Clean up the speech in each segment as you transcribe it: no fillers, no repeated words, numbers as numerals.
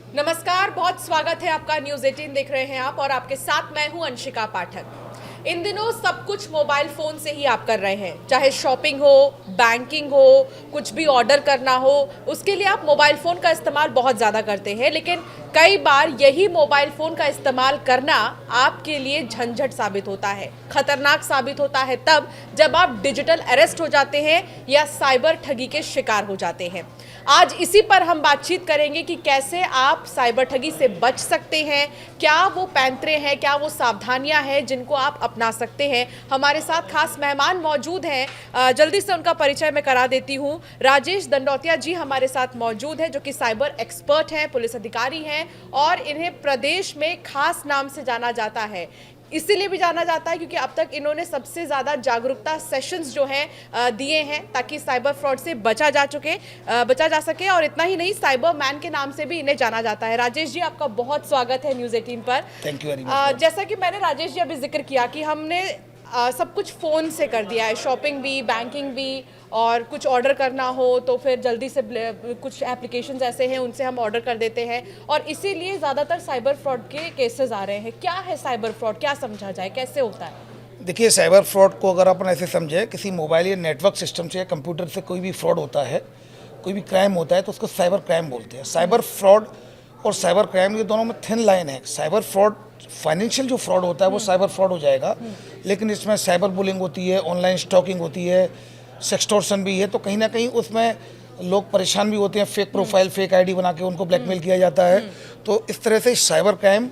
नमस्कार, बहुत स्वागत है आपका। न्यूज़ 18 देख रहे हैं आप और आपके साथ मैं हूं अंशिका पाठक। इन दिनों सब कुछ मोबाइल फ़ोन से ही आप कर रहे हैं, चाहे शॉपिंग हो, बैंकिंग हो, कुछ भी ऑर्डर करना हो, उसके लिए आप मोबाइल फ़ोन का इस्तेमाल बहुत ज़्यादा करते हैं। लेकिन कई बार यही मोबाइल फ़ोन का इस्तेमाल करना आपके लिए झंझट साबित होता है, खतरनाक साबित होता है तब जब आप डिजिटल अरेस्ट हो जाते हैं या साइबर ठगी के शिकार हो जाते हैं। आज इसी पर हम बातचीत करेंगे कि कैसे आप साइबर ठगी से बच सकते हैं, क्या वो पैंतरे हैं, क्या वो सावधानियां हैं जिनको आप अपना सकते हैं। हमारे साथ खास मेहमान मौजूद हैं, जल्दी से उनका परिचय मैं करा देती हूं। राजेश दंडौतिया जी हमारे साथ मौजूद हैं, जो कि साइबर एक्सपर्ट हैं, पुलिस अधिकारी हैं और इन्हें प्रदेश में खास नाम से जाना जाता है। इसीलिए भी जाना जाता है क्योंकि अब तक इन्होंने सबसे ज़्यादा जागरूकता सेशंस जो हैं दिए हैं ताकि साइबर फ्रॉड से बचा जा सके। और इतना ही नहीं, साइबर मैन के नाम से भी इन्हें जाना जाता है। राजेश जी, आपका बहुत स्वागत है न्यूज़ 18 पर। Thank you very much. जैसा कि मैंने राजेश जी अभी जिक्र किया कि हमने सब कुछ फ़ोन से कर दिया है, शॉपिंग भी, बैंकिंग भी, और कुछ ऑर्डर करना हो तो फिर जल्दी से कुछ एप्लीकेशंस ऐसे हैं उनसे हम ऑर्डर कर देते हैं और इसीलिए ज़्यादातर साइबर फ्रॉड के केसेस आ रहे हैं। क्या है साइबर फ्रॉड, क्या समझा जाए, कैसे होता है? देखिए, साइबर फ्रॉड को अगर अपन ऐसे समझे, किसी मोबाइल या नेटवर्क सिस्टम से या कंप्यूटर से कोई भी फ्रॉड होता है, कोई भी क्राइम होता है तो उसको साइबर क्राइम बोलते हैं। साइबर फ्रॉड और साइबर क्राइम ये दोनों में थिन लाइन है। साइबर फ्रॉड, फाइनेंशियल जो फ्रॉड होता है वो साइबर फ्रॉड हो जाएगा, लेकिन इसमें साइबर बुलिंग होती है, ऑनलाइन स्टॉकिंग होती है, सेक्सटॉर्शन भी है। तो कहीं ना कहीं उसमें लोग परेशान भी होते हैं, फेक प्रोफाइल, फेक आईडी बना के उनको ब्लैकमेल किया जाता है। तो इस तरह से साइबर क्राइम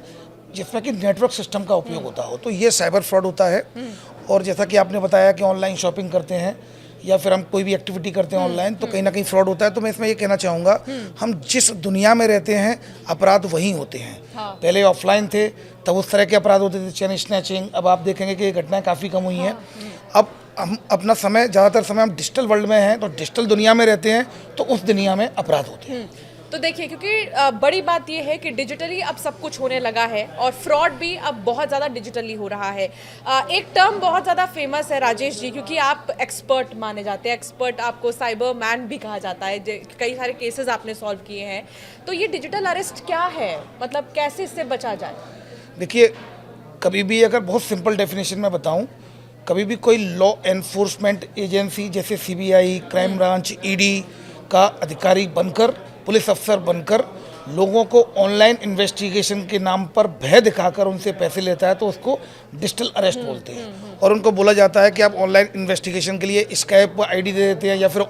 जिसमें कि नेटवर्क सिस्टम का उपयोग होता हो, तो ये साइबर फ्रॉड होता है। और जैसा कि आपने बताया कि ऑनलाइन शॉपिंग करते हैं या फिर हम कोई भी एक्टिविटी करते हैं ऑनलाइन, तो कहीं ना कहीं फ्रॉड होता है। तो मैं इसमें ये कहना चाहूँगा, हम जिस दुनिया में रहते हैं अपराध वहीं होते हैं। पहले ऑफलाइन थे तब उस तरह के अपराध होते थे, चेन स्नैचिंग। अब आप देखेंगे कि ये घटनाएं काफ़ी कम हुई हैं। अब हम अपना समय, ज़्यादातर समय हम डिजिटल वर्ल्ड में हैं, तो डिजिटल दुनिया में रहते हैं, तो उस दुनिया में अपराध होते हैं। तो देखिए, क्योंकि बड़ी बात यह है कि डिजिटली अब सब कुछ होने लगा है और फ्रॉड भी अब बहुत ज़्यादा डिजिटली हो रहा है। एक टर्म बहुत ज़्यादा फेमस है राजेश जी, क्योंकि आप एक्सपर्ट माने जाते हैं, एक्सपर्ट, आपको साइबर मैन भी कहा जाता है। कई सारे केसेस आपने सॉल्व किए हैं। तो ये डिजिटल अरेस्ट क्या है, मतलब कैसे इससे बचा जाए? देखिए, कभी भी अगर बहुत सिंपल डेफिनेशन में बताऊं, कभी भी कोई लॉ एनफोर्समेंट एजेंसी जैसे सीबीआई, क्राइम ब्रांच, ईडी का अधिकारी बनकर, पुलिस अफसर बनकर लोगों को ऑनलाइन इन्वेस्टिगेशन के नाम पर भय दिखाकर उनसे पैसे लेता है, तो उसको डिजिटल अरेस्ट बोलते हैं। और उनको बोला जाता है कि आप ऑनलाइन इन्वेस्टिगेशन के लिए स्काइप आईडी दे देते हैं या फिर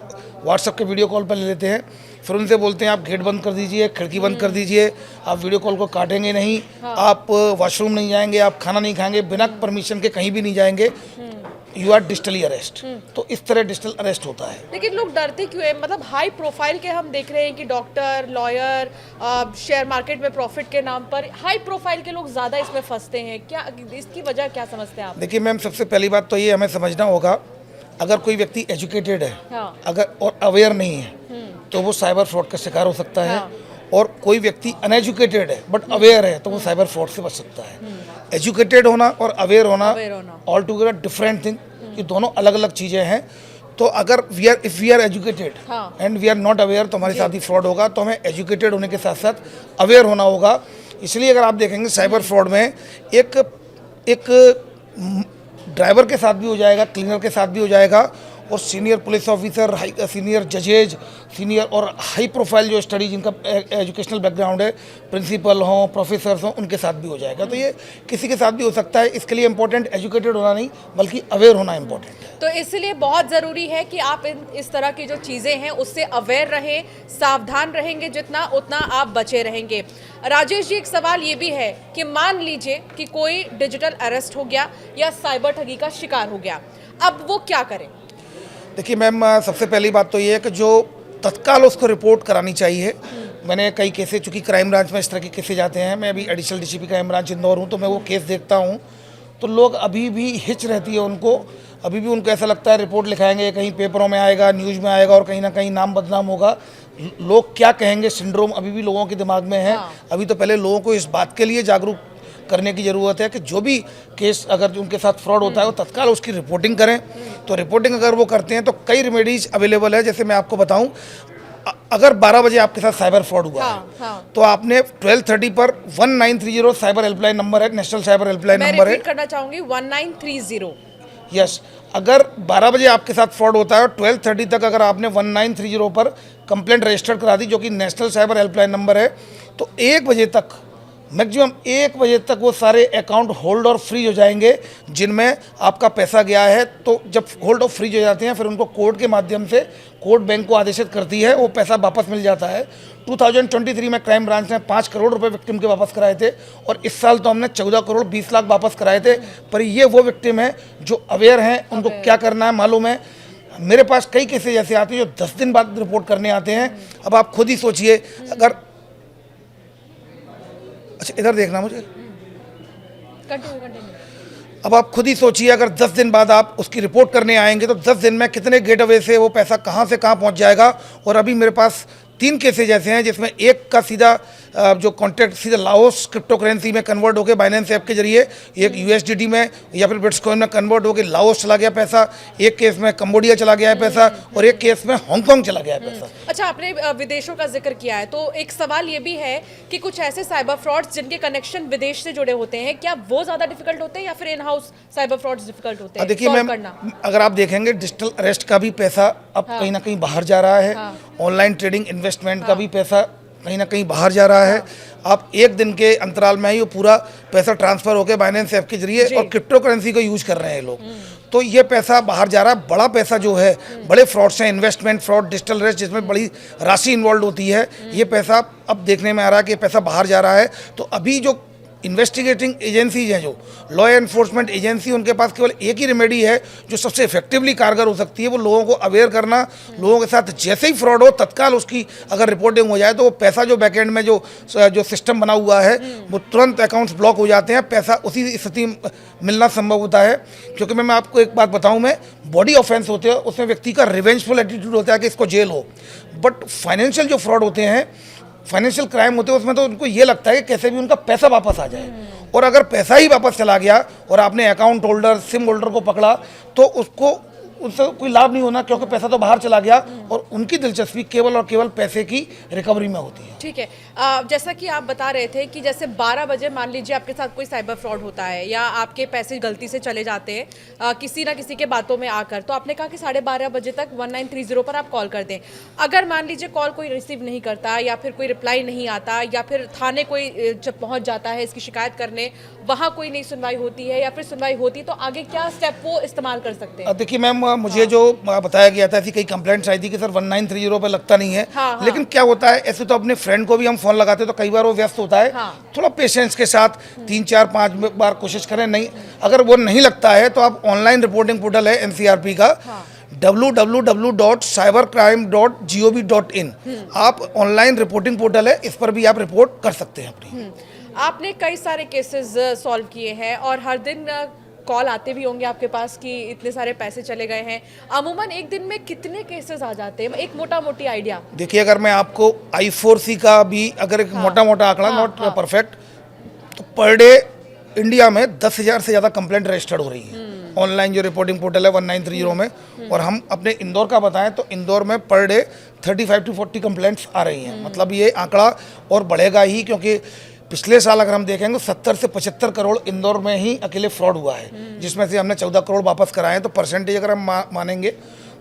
व्हाट्सएप के वीडियो कॉल पर ले लेते हैं। फिर उनसे बोलते हैं आप गेट बंद कर दीजिए, खिड़की बंद कर दीजिए, आप वीडियो कॉल को काटेंगे नहीं, आप वॉशरूम नहीं जाएंगे, आप खाना नहीं खाएंगे, बिना परमिशन के कहीं भी नहीं जाएंगे, यू आर डिजिटली अरेस्ट। तो इस तरह डिजिटल अरेस्ट होता है। लेकिन लोग डरते क्यों है? मतलब हाई प्रोफाइल के हम देख रहे हैं कि डॉक्टर, लॉयर, शेयर मार्केट में प्रॉफिट के नाम पर हाई प्रोफाइल के लोग ज़्यादा इसमें फंसते हैं। क्या इसकी वजह क्या समझते हैं आप? देखिए मैम, सबसे पहली बात तो ये हमें समझना होगा, अगर कोई व्यक्ति एजुकेटेड है, अगर और अवेयर नहीं है, तो वो साइबर फ्रॉड का शिकार हो सकता है। और कोई व्यक्ति अनएजुकेटेड है बट अवेयर है, तो वो साइबर फ्रॉड से बच सकता है। एजुकेटेड होना और अवेयर होना ऑल टुगेदर डिफरेंट थिंग, ये दोनों अलग अलग चीज़ें हैं। तो अगर if we are educated and we are not aware, तो हमारे साथ ही फ्रॉड होगा। तो हमें एजुकेटेड होने के साथ साथ अवेयर होना होगा। इसलिए अगर आप देखेंगे साइबर फ्रॉड में एक ड्राइवर के साथ भी हो जाएगा, क्लीनर के साथ भी हो जाएगा, और सीनियर पुलिस ऑफिसर, सीनियर जजेज, सीनियर और हाई प्रोफाइल जो स्टडी जिनका एजुकेशनल बैकग्राउंड है, प्रिंसिपल हों, प्रोफेसर्स हों, उनके साथ भी हो जाएगा। तो ये किसी के साथ भी हो सकता है। इसके लिए इम्पोर्टेंट एजुकेटेड होना नहीं बल्कि अवेयर होना इम्पोर्टेंट है। तो इसलिए बहुत ज़रूरी है कि आप इस तरह की जो चीज़ें हैं उससे अवेयर रहें, सावधान रहेंगे जितना, उतना आप बचे रहेंगे। राजेश जी, एक सवाल ये भी है कि मान लीजिए कि कोई डिजिटल अरेस्ट हो गया या साइबर ठगी का शिकार हो गया, अब वो क्या करें? देखिए मैम, सबसे पहली बात तो ये है कि जो तत्काल उसको रिपोर्ट करानी चाहिए। मैंने कई केसेस, चूँकि क्राइम ब्रांच में इस तरह के केसेस जाते हैं, मैं अभी additional DCP crime branch Indore हूँ, तो मैं वो केस देखता हूँ, तो लोग अभी भी हिच रहती है उनको, अभी भी उनको ऐसा लगता है रिपोर्ट लिखाएंगे, कहीं पेपरों में आएगा, न्यूज़ में आएगा और कहीं ना कहीं नाम बदनाम होगा, लोग क्या कहेंगे सिंड्रोम अभी भी लोगों के दिमाग में है। अभी तो पहले लोगों को इस बात के लिए जागरूक करने की ज़रूरत है कि जो भी केस अगर उनके साथ फ्रॉड होता है वो तत्काल उसकी रिपोर्टिंग करें। तो रिपोर्टिंग अगर वो करते हैं तो कई रेमेडीज अवेलेबल है। जैसे मैं आपको बताऊं, अगर 12 बजे आपके साथ साइबर फ्रॉड हुआ हाँ, है हाँ। तो आपने 12:30 पर 1930 साइबर हेल्पलाइन नंबर है, नेशनल साइबर हेल्पलाइन मैं नंबर है। रिपीट करना चाहूंगी 1930। यस, अगर 12 बजे आपके साथ फ्रॉड होता है और 12:30 तक अगर आपने 1930 पर कंप्लेंट रजिस्टर करा दी, जो कि नेशनल साइबर हेल्पलाइन नंबर है, तो 1 बजे तक, मैक्सिमम 1 बजे तक वो सारे अकाउंट होल्ड और फ्रीज हो जाएंगे जिनमें आपका पैसा गया है। तो जब होल्ड और फ्रीज हो जाते हैं, फिर उनको कोर्ट के माध्यम से कोर्ट बैंक को आदेशित करती है, वो पैसा वापस मिल जाता है। 2023 में क्राइम ब्रांच ने 5 करोड़ रुपए विक्टिम के वापस कराए थे और इस साल तो हमने 14 करोड़ 20 लाख वापस कराए थे। पर ये वो विक्टिम है जो अवेयर हैं, उनको क्या करना है मालूम है। मेरे पास कई केसेज ऐसे आते हैं जो 10 दिन बाद रिपोर्ट करने आते हैं। अब आप खुद ही सोचिए, अगर अच्छा इधर देखना मुझे, कंटिन्यू। अब आप खुद ही सोचिए, अगर 10 दिन बाद आप उसकी रिपोर्ट करने आएंगे तो 10 दिन में कितने गेटअवे से वो पैसा कहाँ से कहाँ पहुँच जाएगा। और अभी मेरे पास 3 केसेज ऐसे हैं जिसमें एक का सीधा जो कॉन्ट्रैक्ट सीधा लाओस क्रिप्टो करेंसी में कन्वर्ट होकर बाइनेंस ऐप के जरिए, एक यूएसडीटी में या फिर बिटकॉइन में कन्वर्ट होकर लाओस चला गया पैसा, एक केस में कंबोडिया चला गया है पैसा और एक केस में हांगकांग चला गया है पैसा। अच्छा, आपने विदेशों का जिक्र किया है, तो एक सवाल ये भी है कि कुछ ऐसे साइबर फ्रॉड्स जिनके कनेक्शन विदेश से जुड़े होते हैं, क्या वो ज्यादा डिफिकल्ट होते हैं या फिर in house cyber frauds difficult होते हैं? देखिए solve मैम, करना? अगर आप देखेंगे डिजिटल अरेस्ट का भी पैसा अब कहीं ना कहीं बाहर जा रहा है, ऑनलाइन ट्रेडिंग इन्वेस्टमेंट का भी पैसा कहीं ना कहीं बाहर जा रहा है। आप एक दिन के अंतराल में ही वो पूरा पैसा ट्रांसफर होकर बाइनेंस ऐप के जरिए और क्रिप्टो करेंसी को यूज कर रहे हैं लोग। तो ये पैसा बाहर जा रहा है। बड़ा पैसा जो है, बड़े फ्रॉड्स हैं, इन्वेस्टमेंट फ्रॉड, डिजिटल अरेस्ट जिसमें बड़ी राशि इन्वॉल्व होती है, ये पैसा अब देखने में आ रहा है कि ये पैसा बाहर जा रहा है। तो अभी जो इन्वेस्टिगेटिंग एजेंसीज हैं, जो लॉ एनफोर्समेंट एजेंसी, उनके पास केवल एक ही रेमेडी है जो सबसे इफेक्टिवली कारगर हो सकती है, वो लोगों को अवेयर करना। लोगों के साथ जैसे ही फ्रॉड हो तत्काल उसकी अगर रिपोर्टिंग हो जाए तो वो पैसा जो बैकएंड में जो सिस्टम बना हुआ है वो तुरंत अकाउंट्स ब्लॉक हो जाते हैं, पैसा उसी स्थिति में मिलना संभव होता है। क्योंकि मैं आपको एक बात बताऊँ, मैं बॉडी ऑफेंस होते हैं उसमें व्यक्ति का रिवेंजफुल एटीट्यूड होता है कि इसको जेल हो, बट फाइनेंशियल जो फ्रॉड होते हैं, फाइनेंशियल क्राइम होते हैं, उसमें तो उनको ये लगता है कि कैसे भी उनका पैसा वापस आ जाए। और अगर पैसा ही वापस चला गया और आपने अकाउंट होल्डर, सिम होल्डर को पकड़ा तो उससे कोई लाभ नहीं होना, क्योंकि पैसा तो बाहर चला गया और उनकी दिलचस्पी केवल और केवल पैसे की रिकवरी में होती है। ठीक है, जैसा कि आप बता रहे थे कि जैसे 12 बजे मान लीजिए आपके साथ कोई साइबर फ्रॉड होता है या आपके पैसे गलती से चले जाते हैं किसी ना किसी के बातों में आकर, तो आपने कहा कि 12:30 बजे तक 1930 पर आप कॉल कर दें। अगर मान लीजिए कॉल कोई रिसीव नहीं करता या फिर कोई रिप्लाई नहीं आता या फिर थाने कोई जब पहुंच जाता है इसकी शिकायत करने, वहाँ कोई नहीं सुनवाई होती है या फिर सुनवाई होती, तो आगे क्या स्टेप वो इस्तेमाल कर सकते हैं? देखिए मैम, मुझे जो बताया गया था, ऐसी कई कंप्लेंट्स आई थी कि सर 1930 पर लगता नहीं है। लेकिन क्या होता है, ऐसे तो अपने फ्रेंड को भी हम फोन लगाते तो कई बार वो व्यस्त होता है। थोड़ा पेशेंस के साथ 3, 4, 5 बार कोशिश करें। नहीं, अगर वो नहीं लगता है तो आप ऑनलाइन रिपोर्टिंग पोर्टल है एनसीआरपी का, www.cybercrime.gov.in, आप ऑनलाइन रिपोर्टिंग पोर्टल है, इस पर भी आप रिपोर्ट कर सकते हैं अपनी। आपने कई सारे केसेस सॉल्व किए हैं और हर दिन कॉल आते भी होंगे आपके पास कि इतने सारे पैसे चले गए हैं। अमूमन एक दिन में कितने केसेस आ जाते हैं, एक मोटा मोटी आइडिया? देखिए, अगर मैं आपको I4C का भी अगर एक मोटा मोटा आंकड़ा, नॉट परफेक्ट, तो पर डे इंडिया में 10,000 से ज़्यादा कंप्लेंट रजिस्टर्ड हो रही है ऑनलाइन जो रिपोर्टिंग पोर्टल है 1930 में। और हम अपने इंदौर का बताएं तो इंदौर में पर डे 35 to 40 कंप्लेंट्स आ रही हैं। मतलब ये आंकड़ा और बढ़ेगा ही, क्योंकि पिछले साल अगर हम देखेंगे 70 से 75 करोड़ इंदौर में ही अकेले फ्रॉड हुआ है, जिसमें से हमने 14 करोड़ वापस कराए हैं। तो परसेंटेज अगर हम मानेंगे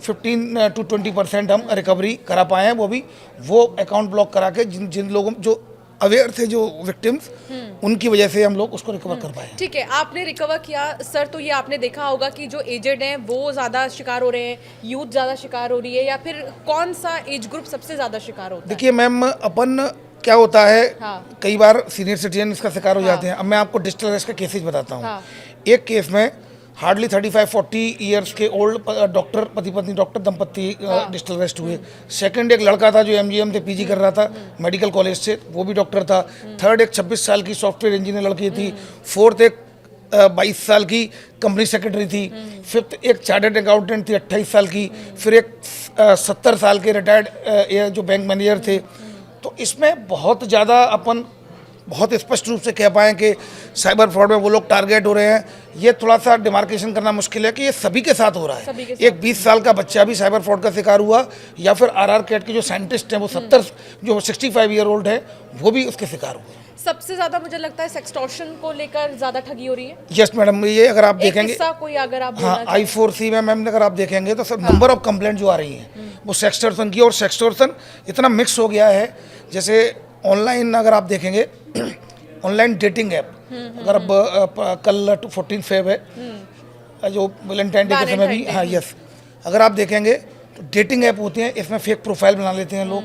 15 to 20% हम रिकवरी करा पाए हैं, वो भी वो अकाउंट ब्लॉक करा के जिन लोगों जो अवेयर थे, जो विक्टिम्स, उनकी वजह से हम लोग उसको रिकवर कर पाए। ठीक है, आपने रिकवर किया सर, तो ये आपने देखा होगा कि जो एजेड हैं वो ज़्यादा शिकार हो रहे हैं, यूथ ज़्यादा शिकार हो रही है, या फिर कौन सा एज ग्रुप सबसे ज़्यादा शिकार होता है? देखिए मैम, अपन क्या होता है, कई बार सीनियर सिटीजन इसका शिकार हो जाते हैं। अब मैं आपको डिजिटल अरेस्ट का केसेज बताता हूँ। एक केस में हार्डली 35-40 ईयर्स के ओल्ड डॉक्टर, पति पत्नी डॉक्टर दंपत्ति डिजिटल अरेस्ट हुए। सेकंड एक लड़का था जो एमजीएम से पीजी कर रहा था मेडिकल कॉलेज से, वो भी डॉक्टर था। थर्ड एक 26 साल की सॉफ्टवेयर इंजीनियर लड़की थी। फोर्थ एक 22 साल की कंपनी सेक्रेटरी थी। फिफ्थ एक चार्टर्ड अकाउंटेंट थी 28 साल की। फिर एक 70 साल के रिटायर्ड जो बैंक मैनेजर थे। तो इसमें बहुत ज़्यादा अपन बहुत स्पष्ट रूप से कह पाएँ कि साइबर फ्रॉड में वो लोग टारगेट हो रहे हैं, ये थोड़ा सा डिमार्केशन करना मुश्किल है कि ये सभी के साथ हो रहा है। एक 20 साल का बच्चा भी साइबर फ्रॉड का शिकार हुआ, या फिर RR कैट के जो साइंटिस्ट हैं वो 70 जो 65 ईयर ओल्ड है वो भी उसके शिकार हुए। सबसे ज्यादा मुझे लगता है सेक्सटॉर्शन को लेकर ज्यादा ठगी हो रही है। यस मैडम, ये अगर आप देखेंगे, किस्सा कोई अगर आप हाँ I4C में मैम अगर आप देखेंगे तो सब नंबर ऑफ कंप्लेंट जो आ रही हैं वो सेक्सटॉर्शन की, और सेक्सटॉर्शन इतना मिक्स हो गया है। जैसे ऑनलाइन अगर आप देखेंगे ऑनलाइन डेटिंग ऐप, अगर अब कल 14 फेब है जो वैलेंटाइन डे के समय भी, हाँ यस, अगर आप देखेंगे तो डेटिंग ऐप होती हैं, इसमें फेक प्रोफाइल बना लेते हैं लोग,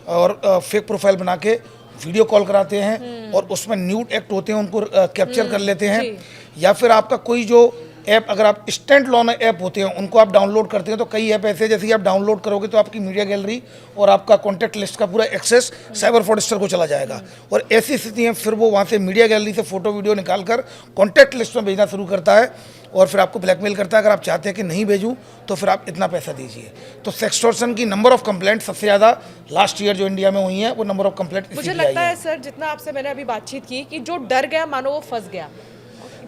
और फेक प्रोफाइल बना के वीडियो कॉल कराते हैं और उसमें न्यूड एक्ट होते हैं, उनको कैप्चर कर लेते हैं। या फिर आपका कोई जो ऐप, अगर आप स्टैंड लॉन ऐप होते हैं उनको आप डाउनलोड करते हैं, तो कई ऐप ऐसे, जैसे ही आप डाउनलोड करोगे तो आपकी मीडिया गैलरी और आपका कॉन्टैक्ट लिस्ट का पूरा एक्सेस साइबर फ्रॉडस्टर को चला जाएगा, और ऐसी स्थिति है फिर वो वहाँ से मीडिया गैलरी से फोटो वीडियो निकाल कर कॉन्टैक्ट लिस्ट में भेजना शुरू करता है, और फिर आपको ब्लैकमेल करता है, अगर आप चाहते हैं कि नहीं भेजूं तो फिर आप इतना पैसा दीजिए। तो सेक्सटॉर्शन की नंबर ऑफ कंप्लेंट सबसे ज़्यादा लास्ट ईयर जो इंडिया में हुई है, वो नंबर ऑफ कंप्लेंट मुझे लगता है सर, जितना आपसे मैंने अभी बातचीत की कि जो डर गया मानो वो फंस गया,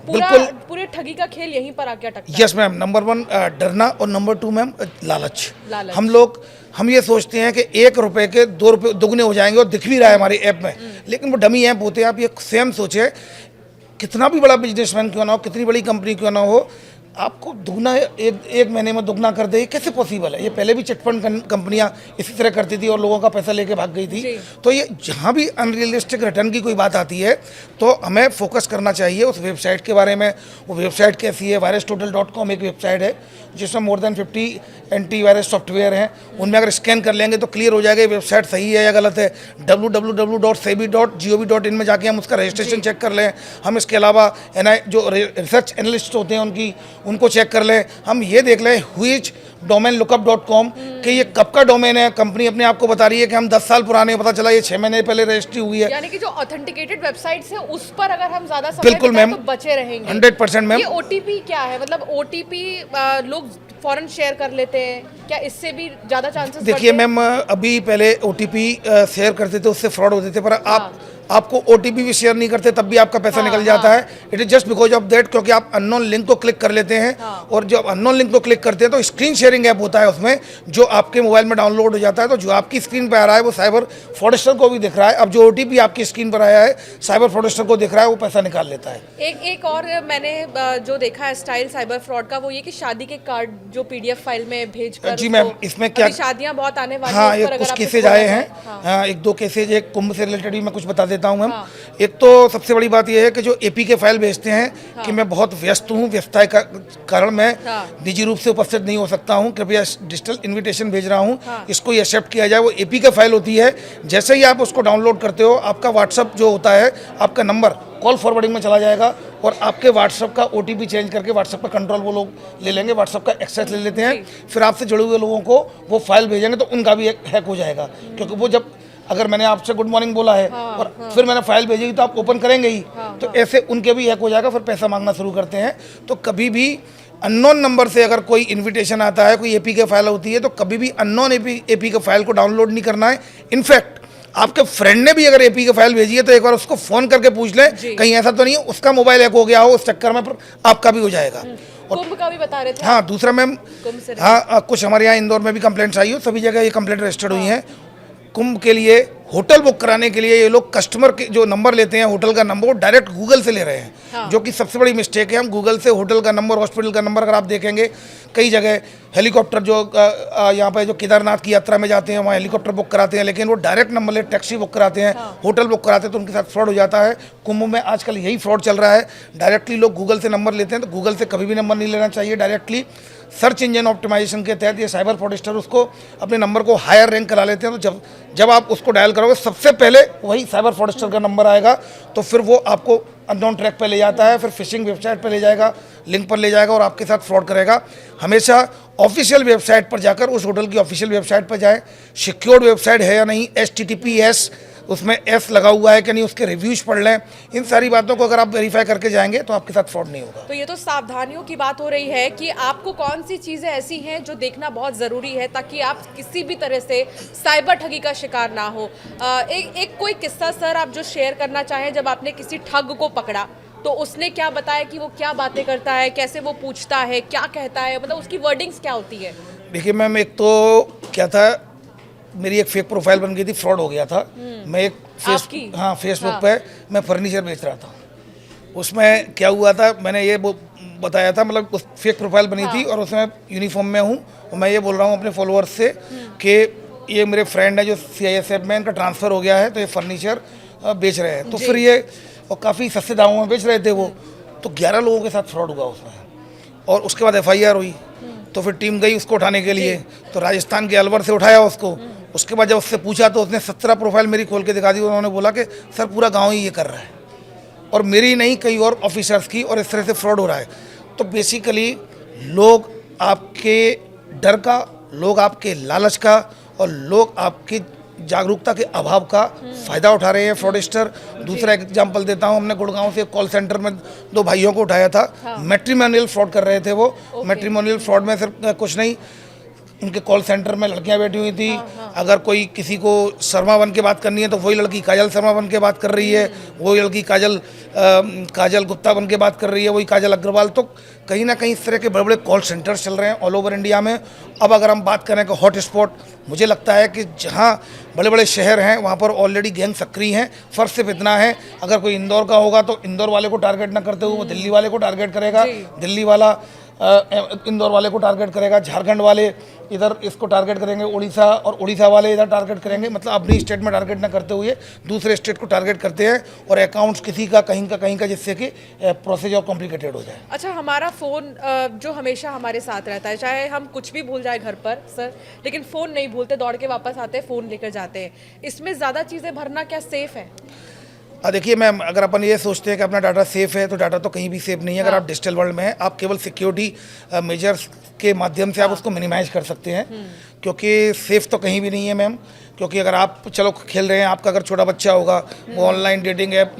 पूरे ठगी का खेल यहीं पर आके अटकता है। यस मैम, नंबर 1 डरना, और नंबर 2 मैम लालच। हम ये सोचते हैं कि 1 रुपए के 2 रुपए दुगने हो जाएंगे, और दिख भी रहा है हमारे ऐप में, लेकिन वो डमी ऐप होते हैं। आप ये स्वयं सोचे, कितना भी बड़ा बिजनेसमैन क्यों ना हो, कितनी बड़ी कंपनी क्यों ना हो, आपको दुगना एक महीने में दुगना कर दे, ये कैसे पॉसिबल है? ये पहले भी चिटफंड कंपनियां इसी तरह करती थी और लोगों का पैसा लेके भाग गई थी। तो ये जहां भी अनरियलिस्टिक रिटर्न की कोई बात आती है तो हमें फोकस करना चाहिए उस वेबसाइट के बारे में। वो वेबसाइट कैसी है? virustotal.com एक वेबसाइट है जिसमें मोर देन 50 एंटीवायरस सॉफ्टवेयर हैं, उनमें अगर स्कैन कर लेंगे तो क्लियर हो जाएगा ये वेबसाइट सही है या गलत है। www.sebi.gov.in में जाके हम उसका रजिस्ट्रेशन चेक कर लें। हम इसके अलावा जो रिसर्च एनालिस्ट होते हैं उनको चेक कर लें। हम ये देख लें हुईज domainlookup.com कि ये कब का डोमेन है। कंपनी अपने आप को बता रही है कि हम 10 साल पुराने, पता चला ये 6 महीने पहले रजिस्ट्री हुई है। यानी कि जो ऑथेंटिकेटेड वेबसाइट्स है उस पर अगर हम ज्यादा समय बिल्कुल बिताएं मैम, तो बचे रहेंगे। 100% मैम। ये OTP क्या है? मतलब OTP लोग फौरन शेयर कर लेते हैं क्या? इससे भी ज्यादा चांसेस? देखिए मैम, अभी पहले OTP शेयर करते थे, उससे फ्रॉड होते थे, पर आपको OTP भी शेयर नहीं करते तब भी आपका पैसा निकल जाता है। It is just because of that, क्योंकि आप अननोन लिंक को क्लिक कर लेते हैं। और जब अननोन लिंक को क्लिक करते हैं तो स्क्रीन शेयरिंग ऐप होता है उसमें, जो आपके मोबाइल में डाउनलोड हो जाता है। तो जो आपकी स्क्रीन पर आ रहा है वो साइबर फ्रॉडस्टर को भी दिख रहा है। अब जो OTP आपकी स्क्रीन पर आया है साइबर फ्रॉडस्टर को दिख रहा है, वो पैसा निकाल लेता है। एक और मैंने जो देखा है स्टाइल साइबर फ्रॉड का, वो ये कि शादी के कार्ड जो PDF फाइल में भेज कर। जी मैम, इसमें क्या शादियां बहुत आने वाली हाँ, ये कुछ केसेज आए हैं। हाँ, 1-2 केसेज, एक कुंभ से रिलेटेड भी मैं कुछ बता देता हूँ मैम। एक तो सबसे बड़ी बात यह है कि जो APK फाइल भेजते हैं कि मैं बहुत व्यस्त हूँ, व्यस्तता का कारण मैं निजी रूप से उपस्थित नहीं हो सकता हूँ, कृपया डिजिटल इनविटेशन भेज रहा हूँ, इसको एक्सेप्ट किया जाए। वो APK फाइल होती है, जैसे ही आप उसको डाउनलोड करते हो आपका व्हाट्सअप जो होता है, आपका नंबर कॉल फॉरवर्डिंग में चला जाएगा और आपके व्हाट्सअप का OTP चेंज करके व्हाट्सअप का कंट्रोल वो लोग ले लेंगे, व्हाट्सअप का एक्सेस ले लेते हैं। फिर आपसे जुड़े हुए लोगों को वो फाइल भेजेंगे तो उनका भी एक हैक हो जाएगा, क्योंकि वो जब अगर मैंने आपसे गुड मॉर्निंग बोला है और फिर मैंने फाइल भेजी तो आप ओपन करेंगे ही, तो ऐसे उनके भी हैक हो जाएगा, फिर पैसा मांगना शुरू करते हैं। तो कभी भी अननोन नंबर से अगर कोई इन्विटेशन आता है, कोई APK फाइल होती है, तो कभी भी अननोन APK फाइल को डाउनलोड नहीं करना है। इनफैक्ट आपके फ्रेंड ने भी अगर APK फाइल भेजी है तो एक बार उसको फोन करके पूछ लें कहीं ऐसा तो नहीं है उसका मोबाइल हैक हो गया हो, उस चक्कर में आपका भी हो जाएगा। कुंभ का भी बता रहे थे। हाँ, दूसरा मैम, हाँ कुछ हमारे यहाँ इंदौर में भी कंप्लेंट्स आई हो, सभी जगह ये कंप्लेंट रजिस्टर्ड हुई हैं। कुंभ के लिए होटल बुक कराने के लिए ये लोग कस्टमर के जो नंबर लेते हैं, होटल का नंबर, वो डायरेक्ट गूगल से ले रहे हैं, जो कि सबसे बड़ी मिस्टेक है। हम गूगल से होटल का नंबर, हॉस्पिटल का नंबर, अगर आप देखेंगे कई जगह हेलीकॉप्टर जो यहाँ पे जो केदारनाथ की यात्रा में जाते हैं वहाँ हेलीकॉप्टर बुक कराते हैं, लेकिन वो डायरेक्ट नंबर ले टैक्सी बुक कराते हैं, होटल बुक कराते हैं, तो उनके साथ फ्रॉड हो जाता है। कुंभ में आजकल यही फ्रॉड चल रहा है, डायरेक्टली लोग गूगल से नंबर लेते हैं। तो गूगल से कभी भी नंबर नहीं लेना चाहिए। डायरेक्टली सर्च इंजन ऑप्टिमाइजेशन के तहत ये साइबर फ्रॉडस्टर उसको अपने नंबर को हायर रैंक करा लेते हैं। तो जब आप उसको डायल करोगे सबसे पहले वही साइबर फ्रॉडस्टर का नंबर आएगा, तो फिर वो आपको अननोन ट्रैक पे ले जाता है, फिर फिशिंग वेबसाइट पे ले जाएगा, लिंक पर ले जाएगा और आपके साथ फ्रॉड करेगा। हमेशा ऑफिशियल वेबसाइट पर जाकर, उस होटल की ऑफिशियल वेबसाइट पर जाएं, सिक्योर्ड वेबसाइट है या नहीं, HTTPS उसमें एस लगा हुआ है कि नहीं, उसके रिव्यूज पढ़ लें। इन सारी बातों को अगर आप वेरीफाई करके जाएंगे तो आपके साथ फ्रॉड नहीं होगा। तो ये तो सावधानियों की बात हो रही है कि आपको कौन सी चीज़ें ऐसी हैं जो देखना बहुत ज़रूरी है ताकि आप किसी भी तरह से साइबर ठगी का शिकार ना हो। एक कोई किस्सा सर आप जो शेयर करना चाहें, जब आपने किसी ठग को पकड़ा तो उसने क्या बताया कि वो क्या बातें करता है, कैसे वो पूछता है, क्या कहता है, मतलब उसकी वर्डिंग्स क्या होती है? देखिए मैम, एक तो क्या था, मेरी एक फेक प्रोफाइल बन गई थी, फ्रॉड हो गया था। मैं एक फेसबुक पे मैं फर्नीचर बेच रहा था। उसमें क्या हुआ था, मैंने ये बताया था, मतलब उस फेक प्रोफाइल बनी थी और उसमें यूनिफॉर्म में हूँ और मैं ये बोल रहा हूँ अपने फॉलोअर्स से कि ये मेरे फ्रेंड है जो CISF में, इनका ट्रांसफ़र हो गया है तो ये फर्नीचर बेच रहे हैं। तो फिर ये, और काफ़ी सस्ते दामों में बेच रहे थे वो, तो 11 लोगों के साथ फ्रॉड हुआ उसमें। और उसके बाद FIR हुई, तो फिर टीम गई उसको उठाने के लिए, तो राजस्थान के अलवर से उठाया उसको। उसके बाद जब उससे पूछा तो उसने 17 प्रोफाइल मेरी खोल के दिखा दी। उन्होंने बोला कि सर पूरा गांव ही ये कर रहा है, और मेरी नहीं कई और ऑफिसर्स की, और इस तरह से फ्रॉड हो रहा है। तो बेसिकली लोग आपके डर का, लोग आपके लालच का और लोग आपकी जागरूकता के अभाव का फ़ायदा उठा रहे हैं फ्रॉडस्टर। दूसरा एग्जांपल देता हूं, हमने गुड़गांव से कॉल सेंटर में 2 भाइयों को उठाया था। मैट्रिमोनियल फ्रॉड कर रहे थे वो। मैट्रिमोनियल फ्रॉड में सिर्फ कुछ नहीं, उनके कॉल सेंटर में लड़कियां बैठी हुई थी। अगर कोई किसी को शर्मा बन के बात करनी है तो वही लड़की काजल शर्मा बन के बात कर रही है, वही लड़की काजल गुप्ता बन के बात कर रही है, वही काजल अग्रवाल। तो कहीं ना कहीं इस तरह के बड़े बड़े कॉल सेंटर्स चल रहे हैं ऑल ओवर इंडिया में। अब अगर हम बात करें कि हॉट स्पॉट, मुझे लगता है कि जहां बड़े बड़े शहर हैं वहां पर ऑलरेडी गैंग सक्रिय हैं। फर्क सिर्फ इतना है, अगर कोई इंदौर का होगा तो इंदौर वाले को टारगेट ना करते हुए वो दिल्ली वाले को टारगेट करेगा, दिल्ली वाला इंदौर वाले को टारगेट करेगा, झारखंड वाले इधर इसको टारगेट करेंगे, उड़ीसा और उड़ीसा वाले इधर टारगेट करेंगे। मतलब अपनी स्टेट में टारगेट ना करते हुए दूसरे स्टेट को टारगेट करते हैं, और अकाउंट्स किसी का कहीं का जिससे कि प्रोसेस और कॉम्प्लिकेटेड हो जाए। अच्छा, हमारा फ़ोन जो हमेशा हमारे साथ रहता है, चाहे हम कुछ भी भूल जाए घर पर सर, लेकिन फ़ोन नहीं भूलते, दौड़ के वापस आते हैं, फ़ोन लेकर जाते हैं। इसमें ज़्यादा चीज़ें भरना क्या सेफ़ है? देखिए मैम, अगर अपन ये सोचते हैं कि अपना डाटा सेफ़ है तो डाटा तो कहीं भी सेफ नहीं है। अगर आप डिजिटल वर्ल्ड में हैं, आप केवल सिक्योरिटी मेजर्स के माध्यम से आप उसको मिनिमाइज कर सकते हैं, क्योंकि सेफ़ तो कहीं भी नहीं है मैम। क्योंकि अगर आप चलो खेल रहे हैं, आपका अगर छोटा बच्चा होगा, वो online dating app,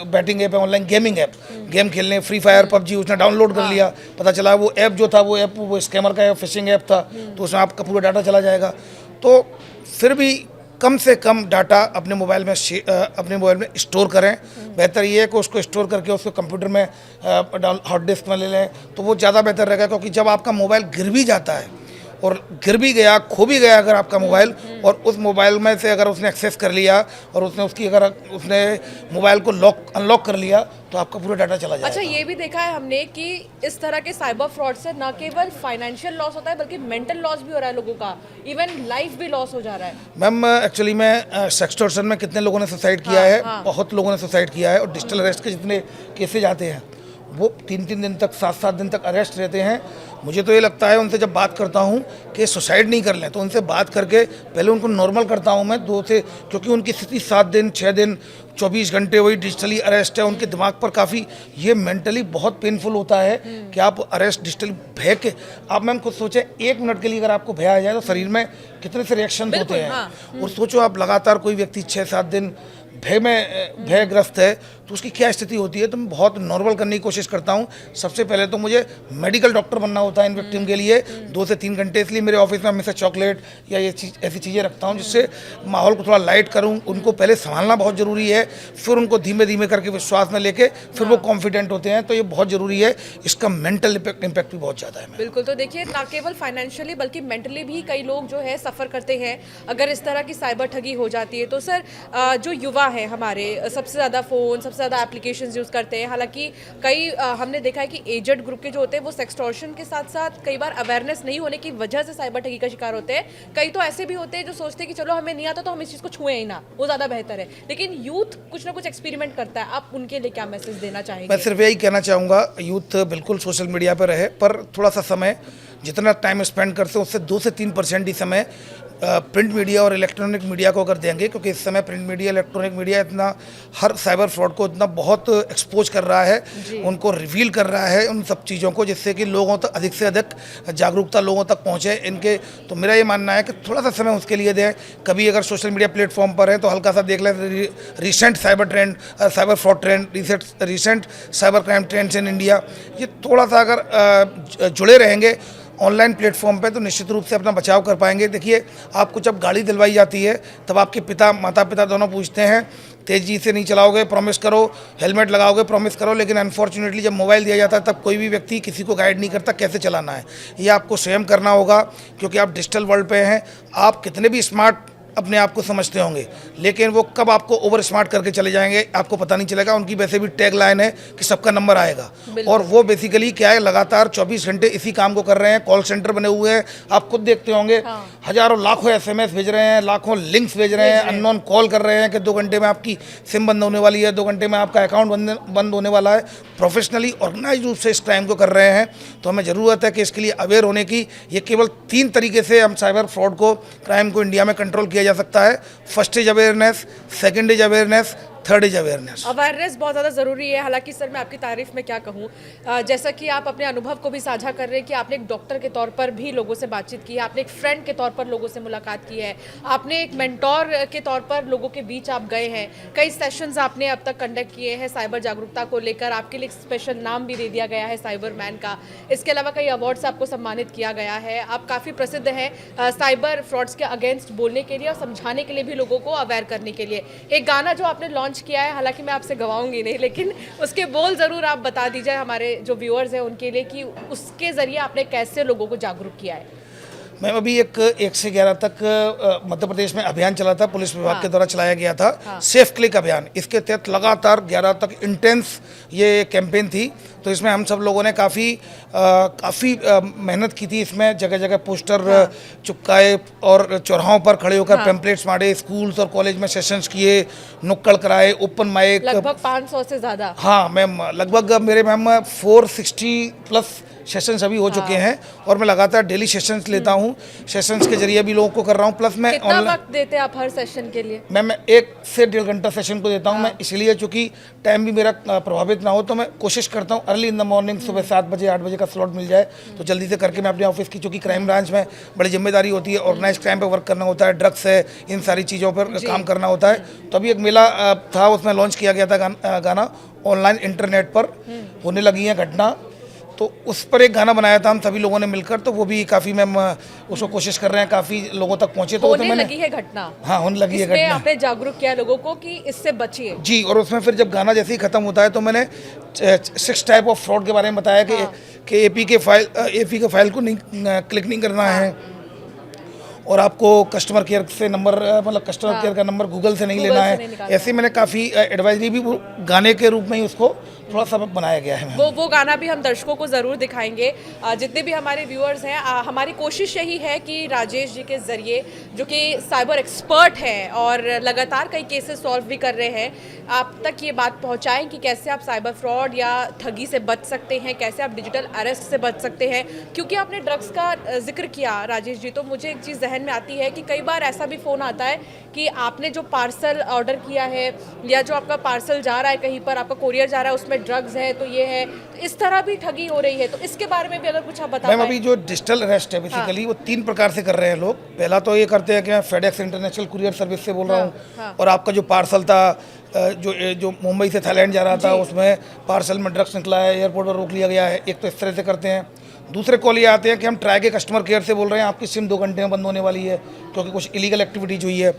batting app है, ऑनलाइन गेमिंग ऐप, गेम खेलने, फ्री फायर, PUBG उसने डाउनलोड कर लिया, पता चला वो ऐप जो था वो स्कैमर का फिशिंग ऐप था, तो उसमें आपका पूरा डाटा चला जाएगा। तो फिर भी कम से कम डाटा अपने मोबाइल में स्टोर करें। बेहतर ये है कि उसको स्टोर करके उसको कंप्यूटर में हार्ड डिस्क में ले लें, तो वो ज़्यादा बेहतर रहेगा। क्योंकि जब आपका मोबाइल गिर भी जाता है, और गिर भी गया, खो भी गया अगर आपका मोबाइल, और उस मोबाइल में से अगर उसने एक्सेस कर लिया और उसने मोबाइल को अनलॉक कर लिया, तो आपका पूरा डाटा चला जाएगा। अच्छा, ये भी देखा है हमने कि इस तरह के साइबर फ्रॉड से न केवल फाइनेंशियल लॉस होता है बल्कि मेंटल लॉस भी हो रहा है लोगों का, इवन लाइफ भी लॉस हो जा रहा है। मैम एक्चुअली में सेक्सटॉर्शन में कितने लोगों ने सुसाइड किया है, बहुत लोगों ने सुसाइड किया है। और डिजिटल अरेस्ट के जितने केसेज आते हैं वो 3-3 दिन तक, 7-7 दिन तक अरेस्ट रहते हैं। मुझे तो ये लगता है, उनसे जब बात करता हूँ कि सुसाइड नहीं कर लें, तो उनसे बात करके पहले उनको नॉर्मल करता हूँ मैं 2 से, क्योंकि उनकी स्थिति 7 दिन 6 दिन 24 घंटे वही डिजिटली अरेस्ट है। उनके दिमाग पर काफ़ी ये मेंटली बहुत पेनफुल होता है कि आप अरेस्ट डिजिटली भय के, आप मैम खुद सोचें 1 मिनट के लिए अगर आपको भय आ जाए तो शरीर में कितने से रिएक्शन होते हैं। और सोचो आप लगातार कोई व्यक्ति 6-7 दिन भयग्रस्त है तो उसकी क्या स्थिति होती है। तो मैं बहुत नॉर्मल करने की कोशिश करता हूँ। सबसे पहले तो मुझे मेडिकल डॉक्टर बनना होता है इन विक्टिम के लिए 2 से 3 घंटे, इसलिए मेरे ऑफिस में हमेशा चॉकलेट या ऐसी चीज़ें रखता हूँ जिससे माहौल को थोड़ा लाइट करूँ। उनको पहले संभालना बहुत ज़रूरी है, फिर उनको धीमे धीमे करके विश्वास में लेके फिर वो कॉन्फिडेंट होते हैं, तो ये बहुत ज़रूरी है। इसका मेंटल इम्पैक्ट भी बहुत ज़्यादा है। बिल्कुल, तो देखिए ना केवल फाइनेंशियली बल्कि मेंटली भी कई लोग जो है सफ़र करते हैं अगर इस तरह की साइबर ठगी हो जाती है। तो सर जो युवा है हमारे सबसे ज़्यादा फ़ोन, सबसे ज़्यादा एप्लीकेशंस यूज़ करते हैं। हालांकि कई हमने देखा है कि एजेड ग्रुप के जो होते हैं वो सेक्सटॉर्शन के साथ साथ कई बार अवेयरनेस नहीं होने की वजह से साइबर ठगी का शिकार होते हैं। कई तो ऐसे भी होते हैं जो सोचते हैं कि चलो हमें नहीं आता तो हम इस चीज़ को छुएं ही ना, वो ज़्यादा बेहतर है। लेकिन यूथ कुछ ना कुछ एक्सपेरिमेंट करता है, आप उनके लिए क्या मैसेज देना चाहेंगे? मैं सिर्फ यही कहना चाहूँगा, यूथ बिल्कुल सोशल मीडिया पर रहे, पर थोड़ा सा समय जितना टाइम स्पेंड करते हैं उससे 2 से 3% ही समय प्रिंट मीडिया और इलेक्ट्रॉनिक मीडिया को अगर देंगे, क्योंकि इस समय प्रिंट मीडिया इलेक्ट्रॉनिक मीडिया इतना हर साइबर फ्रॉड को इतना बहुत एक्सपोज कर रहा है, उनको रिवील कर रहा है उन सब चीज़ों को, जिससे कि लोगों तक अधिक से अधिक जागरूकता लोगों तक पहुँचे इनके। तो मेरा ये मानना है कि थोड़ा सा समय उसके लिए दें। कभी अगर सोशल मीडिया प्लेटफॉर्म पर है तो हल्का सा देख लें recent cyber trend, cyber fraud trend, recent cyber crime trends in India, ये थोड़ा सा अगर जुड़े रहेंगे ऑनलाइन प्लेटफॉर्म पे तो निश्चित रूप से अपना बचाव कर पाएंगे। देखिए, आपको जब गाड़ी दिलवाई जाती है तब आपके माता पिता दोनों पूछते हैं तेज़ी से नहीं चलाओगे, प्रॉमिस करो, हेलमेट लगाओगे, प्रॉमिस करो, लेकिन अनफॉर्चुनेटली जब मोबाइल दिया जाता है तब कोई भी व्यक्ति किसी को गाइड नहीं करता कैसे चलाना है। ये आपको स्वयं करना होगा, क्योंकि आप डिजिटल वर्ल्ड पे हैं। आप कितने भी स्मार्ट अपने आप को समझते होंगे, लेकिन वो कब आपको ओवर स्मार्ट करके चले जाएंगे आपको पता नहीं चलेगा। उनकी वैसे भी टैग लाइन है कि सबका नंबर आएगा, और वो बेसिकली क्या है, लगातार 24 घंटे इसी काम को कर रहे हैं। कॉल सेंटर बने हुए हैं, आप खुद देखते होंगे, हजारों लाखों SMS भेज रहे हैं, लाखों लिंक्स भेज रहे हैं, अननोन कॉल कर रहे हैं कि 2 घंटे में आपकी सिम बंद होने वाली है, 2 घंटे में आपका अकाउंट बंद होने वाला है। प्रोफेशनली ऑर्गेनाइज रूप से इस क्राइम को कर रहे हैं, तो हमें ज़रूरत है कि इसके लिए अवेयर होने की। ये केवल 3 तरीके से हम साइबर फ्रॉड को, क्राइम को इंडिया में कंट्रोल किया जा सकता है। First is awareness, second is awareness, third is awareness. Awareness बहुत ज़्यादा ज़रूरी है। हालांकि सर, मैं आपकी तारीफ में क्या कहूँ, जैसा कि आप अपने अनुभव को भी साझा कर रहे हैं कि आपने एक डॉक्टर के तौर पर भी लोगों से बातचीत की है, आपने एक फ्रेंड के तौर पर लोगों से मुलाकात की है, आपने एक मेंटोर के तौर पर लोगों के बीच आप गए हैं, कई सेशंस आपने अब तक कंडक्ट किए हैं साइबर जागरूकता को लेकर। आपके लिए एक स्पेशल नाम भी दे दिया गया है साइबर मैन का। इसके अलावा कई अवार्ड से आपको सम्मानित किया गया है। आप काफ़ी प्रसिद्ध हैं साइबर फ्रॉड्स के अगेंस्ट बोलने के लिए और समझाने के लिए भी, लोगों को अवेयर करने के लिए। एक गाना जो आपने लॉन्च किया है, हालांकि मैं आपसे गवाऊंगी नहीं, लेकिन उसके बोल ज़रूर आप बता दीजिए हमारे जो व्यूअर्स हैं उनके लिए, कि उसके ज़रिए आपने कैसे लोगों को जागरूक किया है। मैम, अभी 1 से 11 तक मध्य प्रदेश में अभियान चला था, पुलिस विभाग के द्वारा चलाया गया था, सेफ क्लिक अभियान। इसके तहत लगातार 11 तक इंटेंस ये कैंपेन थी। तो इसमें हम सब लोगों ने काफ़ी मेहनत की थी। इसमें जगह जगह पोस्टर चिपकाए और चौराहों पर खड़े होकर पैम्पलेट्स मारे, स्कूल्स और कॉलेज में सेशंस किए, नुक्कड़ कराए, ओपन माइक, लगभग 500 से ज़्यादा। हाँ मैम, लगभग मेरे मैम 460 प्लस सेशंस अभी हो चुके हैं, और मैं लगातार डेली सेशंस लेता हूँ। सेशंस के जरिए भी लोगों को कर रहा हूँ। प्लस मैं कितना वक्त देते हैं आप हर सेशन के लिए? मैं 1 से 1.5 घंटा सेशन को देता हूँ। मैं इसलिए, चूँकि टाइम भी मेरा प्रभावित ना हो, तो मैं कोशिश करता हूँ अर्ली इन द मॉर्निंग, सुबह 7 बजे 8 बजे का स्लॉट मिल जाए तो जल्दी से करके मैं अपने ऑफिस की, चूँकि क्राइम ब्रांच में बड़ी जिम्मेदारी होती है, ऑर्गेनाइज क्राइम पर वर्क करना होता है, ड्रग्स है, इन सारी चीज़ों पर काम करना होता है। तो अभी एक मेला था, उसमें लॉन्च किया गया था गाना ऑनलाइन इंटरनेट पर होने लगी है घटना, तो उस पर एक गाना बनाया था हम सभी लोगों ने मिलकर। तो वो भी काफ़ी मैम उसको कोशिश कर रहे हैं, काफ़ी लोगों तक पहुंचे। तो होने लगी है घटना। हाँ, होने लगी है घटना। आपने जागरूक किया लोगों को कि इससे बचिए। जी, और उसमें फिर जब गाना जैसे ही खत्म होता है तो मैंने 6 टाइप ऑफ फ्रॉड के बारे में बताया कि एपी के फाइल को नहीं क्लिक नहीं करना है, और आपको कस्टमर केयर से नंबर, मतलब कस्टमर केयर का नंबर गूगल से नहीं लेना है। ऐसे मैंने काफ़ी एडवाइजरी भी गाने के रूप में ही उसको थोड़ा सा बनाया गया है। वो गाना भी हम दर्शकों को ज़रूर दिखाएंगे। जितने भी हमारे व्यूअर्स हैं, हमारी कोशिश यही है कि राजेश जी के ज़रिए, जो कि साइबर एक्सपर्ट हैं और लगातार कई केसेस सॉल्व भी कर रहे हैं, आप तक ये बात पहुंचाएं कि कैसे आप साइबर फ्रॉड या ठगी से बच सकते हैं, कैसे आप डिजिटल अरेस्ट से बच सकते हैं। क्योंकि आपने ड्रग्स का जिक्र किया राजेश जी, तो मुझे एक चीज़ जहन में आती है कि कई बार ऐसा भी फ़ोन आता है कि आपने जो पार्सल ऑर्डर किया है या जो आपका पार्सल जा रहा है कहीं पर, आपका कोरियर जा रहा है, उसमें ड्रग्स है, तो ये है, तो इस तरह भी ठगी हो रही है। तो इसके बारे में भी अगर कुछ आप बता मैम, अभी जो डिजिटल अरेस्ट है बेसिकली वो 3 प्रकार से कर रहे हैं लोग। पहला तो ये करते हैं कि मैं फेडेक्स इंटरनेशनल कुरियर सर्विस से बोल रहा हूँ, और आपका जो पार्सल था जो मुंबई से थाईलैंड जा रहा था, उसमें पार्सल में ड्रग्स निकला है, एयरपोर्ट पर रोक लिया गया है। एक तो इस तरह से करते हैं। दूसरे कॉल ये आते हैं कि हम ट्राई के कस्टमर केयर से बोल रहे हैं, आपकी सिम 2 घंटे में बंद होने वाली है क्योंकि कुछ इलीगल एक्टिविटीज हुई है।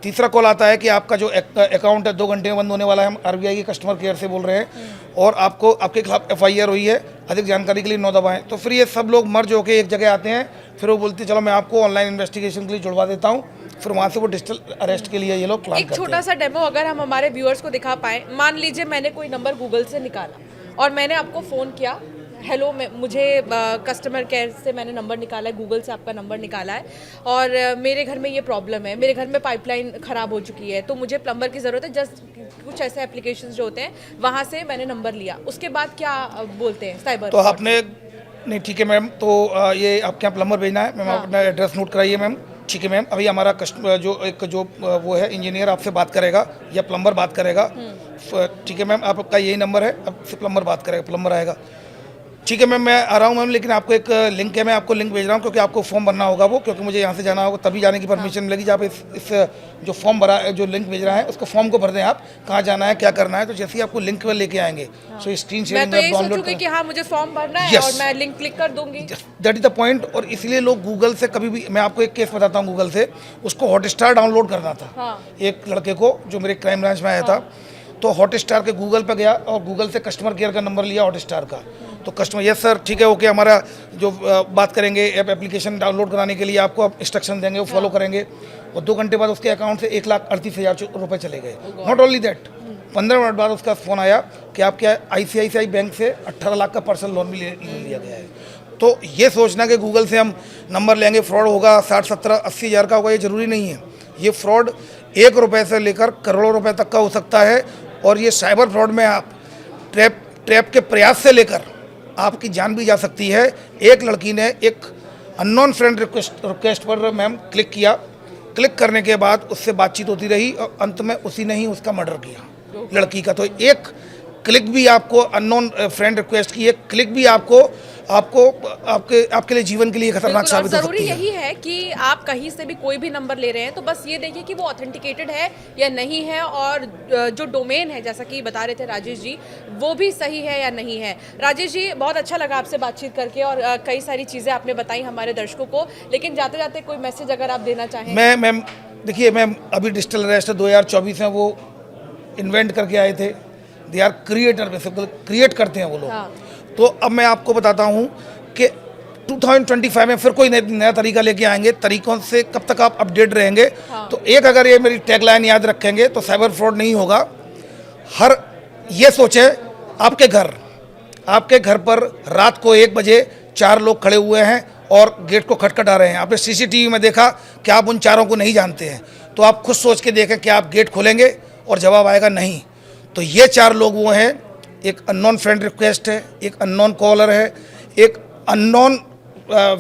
तीसरा कॉल आता है कि आपका जो अकाउंट है 2 घंटे में बंद होने वाला है, हम RBI के कस्टमर केयर से बोल रहे हैं और आपके खिलाफ FIR हुई है, अधिक जानकारी के लिए 9 दबाएं। तो फिर ये सब लोग मर्ज होकर एक जगह आते हैं, फिर वो बोलते हैं चलो मैं आपको ऑनलाइन इन्वेस्टिगेशन के लिए जुड़वा देता हूँ, फिर वहाँ से वो डिजिटल अरेस्ट के लिए ये लोग प्लान करते हैं। एक छोटा सा डेमो अगर हम हमारे व्यूअर्स को दिखा पाएँ। मान लीजिए मैंने कोई नंबर गूगल से निकाला और मैंने आपको फ़ोन किया, हेलो, मुझे कस्टमर केयर से मैंने नंबर निकाला है, गूगल से आपका नंबर निकाला है और मेरे घर में ये प्रॉब्लम है, मेरे घर में पाइपलाइन ख़राब हो चुकी है, तो मुझे प्लम्बर की ज़रूरत है। जस्ट कुछ ऐसे एप्लीकेशंस जो होते हैं वहाँ से मैंने नंबर लिया, उसके बाद क्या बोलते हैं साइबर? तो आपने नहीं, ठीक है मैम, तो ये आपके यहाँ प्लम्बर भेजना है। मैम अपना एड्रेस नोट कराइए मैम। ठीक है मैम, अभी हमारा कस्टमर जो वो है इंजीनियर आपसे बात करेगा या प्लम्बर बात करेगा। ठीक है मैम, आपका यही नंबर है, अब से प्लम्बर बात करेगा, प्लम्बर आएगा। ठीक है मैम, मैं आ रहा हूँ मैम, लेकिन आपको एक लिंक है, मैं आपको लिंक भेज रहा हूँ क्योंकि आपको फॉर्म भरना होगा वो, क्योंकि मुझे यहाँ से जाना होगा तभी जाने की परमिशन मिलेगी। जब इस जो फॉर्म भरा है, जो लिंक भेज रहा है उसको फॉर्म को भर दें आप, कहाँ जाना है क्या करना है। तो जैसे ही आपको लिंक पर लेके आएंगे सो स्क्रीन मैं शेयरिंग तो यही डाउनलोड सोचूंगी कि हाँ मुझे फॉर्म भरना है और मैं लिंक क्लिक कर दूंगी। That is the point. और इसलिए लोग गूगल से कभी भी, मैं आपको एक केस बताता हूँ गूगल से, उसको हॉटस्टार डाउनलोड करना था एक लड़के को जो मेरे क्राइम ब्रांच में आया था। तो हॉटस्टार के गूगल पे गया और गूगल से कस्टमर केयर का नंबर लिया हॉटस्टार का। तो कस्टमर, यस सर ठीक है ओके, हमारा जो बात करेंगे एप्लीकेशन डाउनलोड कराने के लिए आपको आप इंस्ट्रक्शन देंगे, वो फॉलो करेंगे। और 2 घंटे बाद उसके अकाउंट से 1,38,000 रुपये चले गए। नॉट ओनली दैट, 15 मिनट बाद उसका फ़ोन आया कि आपके ICICI बैंक से 18 लाख का पर्सनल लोन भी ले लिया गया है। तो ये सोचना कि गूगल से हम नंबर लेंगे फ्रॉड होगा, 60, 70, 80 हज़ार का होगा, ये ज़रूरी नहीं है। ये फ्रॉड 1 रुपये से लेकर करोड़ों रुपए तक का हो सकता है। और ये साइबर फ्रॉड में आप ट्रैप के प्रयास से लेकर आपकी जान भी जा सकती है। एक लड़की ने एक अननोन फ्रेंड रिक्वेस्ट पर मैम क्लिक किया, क्लिक करने के बाद उससे बातचीत होती रही और अंत में उसी ने ही उसका मर्डर किया लड़की का। तो एक क्लिक भी आपको, अननोन फ्रेंड रिक्वेस्ट की एक क्लिक भी आपके लिए जीवन के लिए खतरनाक साबित हो सकती है। जरूरी यही है कि आप कहीं से भी कोई भी नंबर ले रहे हैं तो बस ये देखिए कि वो ऑथेंटिकेटेड है या नहीं है, और जो डोमेन है जैसा कि बता रहे थे राजेश जी, वो भी सही है या नहीं है। राजेश जी, बहुत अच्छा लगा आपसे बातचीत करके और कई सारी चीज़ें आपने बताई हमारे दर्शकों को, लेकिन जाते जाते कोई मैसेज अगर आप देना चाहें। मैम देखिए, मैम अभी डिजिटल अरेस्ट 2024 में वो इन्वेंट करके आए थे, they are creator, basically create करते हैं वो लोग। तो अब मैं आपको बताता हूँ कि 2025 में फिर कोई नया तरीका लेके आएंगे। तरीकों से कब तक आप अपडेट रहेंगे? तो एक अगर ये मेरी टैगलाइन याद रखेंगे तो साइबर फ्रॉड नहीं होगा। ये सोचें, आपके घर पर रात को 1 बजे 4 लोग खड़े हुए हैं और गेट को खटखटा रहे हैं। आपने CCTV में देखा कि आप उन 4 को नहीं जानते हैं, तो आप खुद सोच के देखें कि आप गेट खोलेंगे और जवाब आएगा नहीं। तो ये 4 लोग वो हैं, एक अननोन फ्रेंड रिक्वेस्ट है, एक अननोन कॉलर है, एक अननोन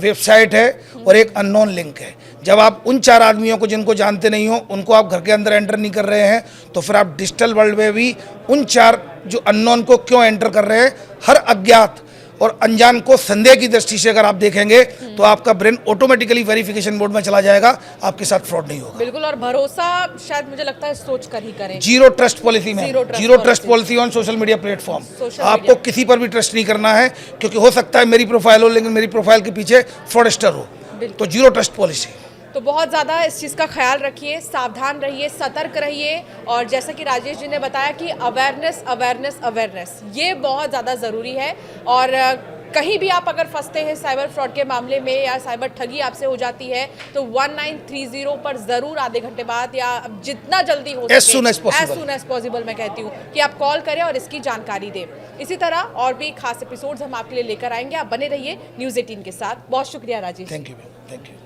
वेबसाइट है और एक अननोन लिंक है। जब आप उन 4 आदमियों को जिनको जानते नहीं हो, उनको आप घर के अंदर एंटर नहीं कर रहे हैं, तो फिर आप डिजिटल वर्ल्ड में भी उन 4 जो अननोन को क्यों एंटर कर रहे हैं? हर अज्ञात और अनजान को संदेह की दृष्टि से अगर आप देखेंगे तो आपका ब्रेन ऑटोमेटिकली वेरिफिकेशन मोड में चला जाएगा, आपके साथ फ्रॉड नहीं होगा। बिल्कुल, और भरोसा शायद मुझे लगता है सोच कर ही करें। जीरो ट्रस्ट पॉलिसी में, zero trust policy on social media platform. आपको किसी पर भी ट्रस्ट नहीं करना है, क्योंकि हो सकता है मेरी प्रोफाइल हो लेकिन मेरी प्रोफाइल के पीछे फ्रॉडस्टर हो। तो जीरो ट्रस्ट पॉलिसी। तो बहुत ज़्यादा इस चीज़ का ख्याल रखिए, सावधान रहिए, सतर्क रहिए। और जैसा कि राजेश जी ने बताया कि अवेयरनेस ये बहुत ज़्यादा ज़रूरी है। और कहीं भी आप अगर फंसते हैं साइबर फ्रॉड के मामले में या साइबर ठगी आपसे हो जाती है तो 1930 पर ज़रूर आधे घंटे बाद या जितना जल्दी हो सके, as soon as possible मैं कहती हूँ कि आप कॉल करें और इसकी जानकारी दें। इसी तरह और भी खास एपिसोड्स हम आपके लिए लेकर आएंगे। आप बने रहिए न्यूज़ 18 के साथ। बहुत शुक्रिया राजेश। Thank you.